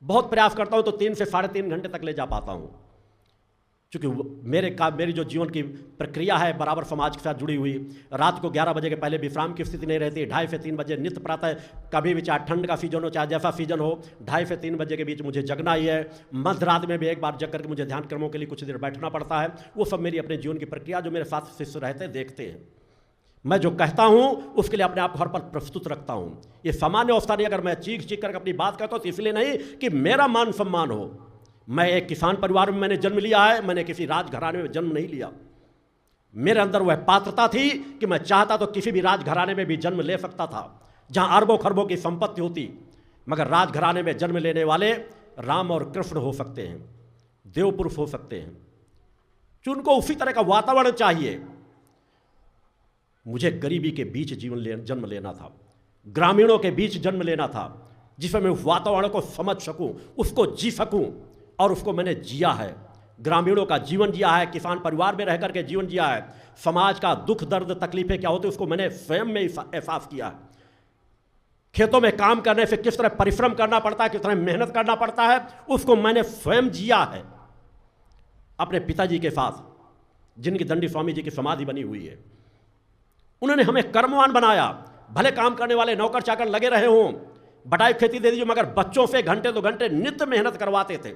बहुत प्रयास करता हूँ तो 3 से साढ़े 3 घंटे तक ले जा पाता हूँ, क्योंकि मेरी जो जीवन की प्रक्रिया है बराबर समाज के साथ जुड़ी हुई। रात को 11 बजे के पहले विश्राम की स्थिति नहीं रहती। 2:30 से 3 बजे नित्य प्रातः, कभी भी चाहे ठंड का सीजन हो चाहे जैसा सीजन हो, 2:30 से 3 बजे के बीच मुझे जगना ही है। मध्य रात में भी एक बार जग करके मुझे ध्यान कर्मों के लिए कुछ देर बैठना पड़ता है। वो सब मेरी अपने जीवन की प्रक्रिया जो मेरे साथ शिष्य रहते देखते हैं। मैं जो कहता हूँ उसके लिए अपने आप को हर पल प्रस्तुत रखता हूँ। ये सामान्य अवस्था नहीं, अगर मैं चीख करके अपनी बात कहता हूँ तो इसलिए नहीं कि मेरा मान सम्मान हो। मैं एक किसान परिवार में मैंने जन्म लिया है, मैंने किसी राजघराने में जन्म नहीं लिया। मेरे अंदर वह पात्रता थी कि मैं चाहता तो किसी भी राजघराने में भी जन्म ले सकता था, जहां अरबों खरबों की संपत्ति होती। मगर राजघराने में जन्म लेने वाले राम और कृष्ण हो सकते हैं, देव पुरुष हो सकते हैं, कि उनको उसी तरह का वातावरण चाहिए। मुझे गरीबी के बीच जन्म लेना था, ग्रामीणों के बीच जन्म लेना था, जिसमें मैं उस वातावरण को समझ सकूं, उसको जी सकूं, और उसको मैंने जिया है। ग्रामीणों का जीवन जिया है, किसान परिवार में रह करके जीवन जिया है। समाज का दुख दर्द तकलीफें क्या होती है उसको मैंने स्वयं में एहसास किया है। खेतों में काम करने से किस तरह परिश्रम करना पड़ता है, किस तरह मेहनत करना पड़ता है, उसको मैंने स्वयं जिया है अपने पिताजी के साथ, जिनकी दंडी स्वामी जी की समाधि बनी हुई है। उन्होंने हमें कर्मवान बनाया। भले काम करने वाले नौकर चाकर लगे रहे हों, बटाई खेती दे दीजिए, मगर बच्चों से घंटे 2 घंटे नित्य मेहनत करवाते थे।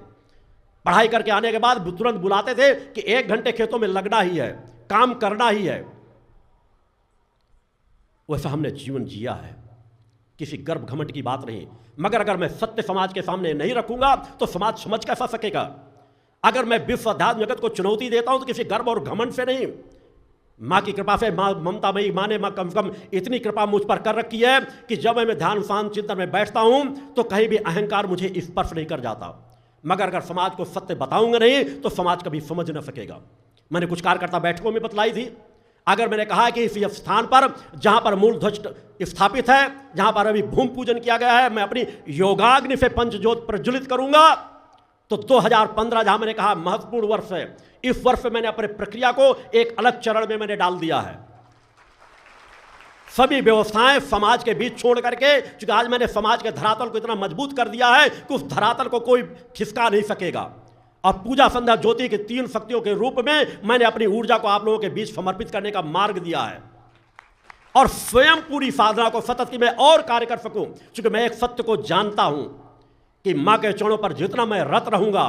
पढ़ाई करके आने के बाद तुरंत बुलाते थे कि 1 घंटे खेतों में लगना ही है, काम करना ही है। वैसा हमने जीवन जिया है, किसी गर्व घमंड की बात नहीं। मगर अगर मैं सत्य समाज के सामने नहीं रखूंगा तो समाज समझ कैसा सकेगा। अगर मैं विश्व अध्यात्म जगत को चुनौती देता हूं तो किसी गर्व और घमंड से नहीं, माँ की कृपा से, माँ ममतामयी माँ ने कम से कम इतनी कृपा मुझ पर कर रखी है कि जब मैं ध्यान शांत चिंतन में बैठता हूं तो कहीं भी अहंकार मुझे स्पर्श नहीं कर जाता। मगर अगर समाज को सत्य बताऊंगा नहीं तो समाज कभी समझ न सकेगा। मैंने कुछ कार्यकर्ता बैठकों में बतलाई थी, अगर मैंने कहा कि इस स्थान पर जहां पर मूल ध्वज स्थापित है, जहां पर अभी भूमि पूजन किया गया है, मैं अपनी योगाग्नि से पंचज्योत प्रज्वलित करूंगा, तो 2015 जहां मैंने कहा महत्वपूर्ण वर्ष है, इस वर्ष मैंने अपने प्रक्रिया को एक अलग चरण में मैंने डाल दिया है। सभी व्यवस्थाएं समाज के बीच छोड़ करके, क्योंकि आज मैंने समाज के धरातल को इतना मजबूत कर दिया है कि उस धरातल को कोई खिसका नहीं सकेगा। और पूजा संध्या ज्योति के 3 शक्तियों के रूप में मैंने अपनी ऊर्जा को आप लोगों के बीच समर्पित करने का मार्ग दिया है, और स्वयं पूरी साधना को सतत की मैं और कार्य कर सकूं, क्योंकि मैं एक सत्य को जानता हूं कि मां के चरणों पर जितना मैं रत रहूंगा,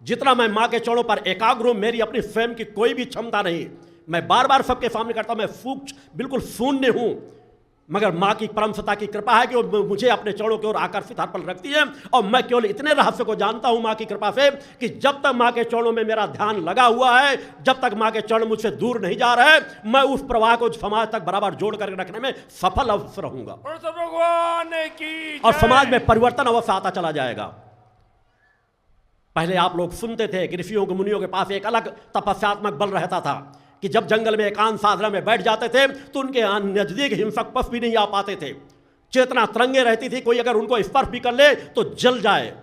जितना मैं मां के चरणों पर एकाग्र हूं, मेरी अपनी स्वयं की कोई भी क्षमता नहीं। मैं बार बार सबके सामने करता हूं, मैं सूक्ष्म बिल्कुल शून्य हूं, मगर मां की परम सत्ता की कृपा है कि वो मुझे अपने चरणों की ओर आकर्षित हर पल रखती है। और मैं केवल इतने रहस्य को जानता हूं मां की कृपा से कि जब तक मां के चरणों में मेरा ध्यान लगा हुआ है, जब तक मां के चरण मुझसे दूर नहीं जा रहे, मैं उस प्रवाह को समाज तक बराबर जोड़ कर रखने में सफल अवश्य रहूंगा, और समाज में परिवर्तन अवश्य आता चला जाएगा। पहले आप लोग सुनते थे कि ऋषियों के मुनियों के पास एक अलग तपस्यात्मक बल रहता था कि जब जंगल में एकांत साधना में बैठ जाते थे तो उनके नजदीक हिंसक पशु भी नहीं आ पाते थे। चेतना तरंगे रहती थी, कोई अगर उनको स्पर्श भी कर ले तो जल जाए।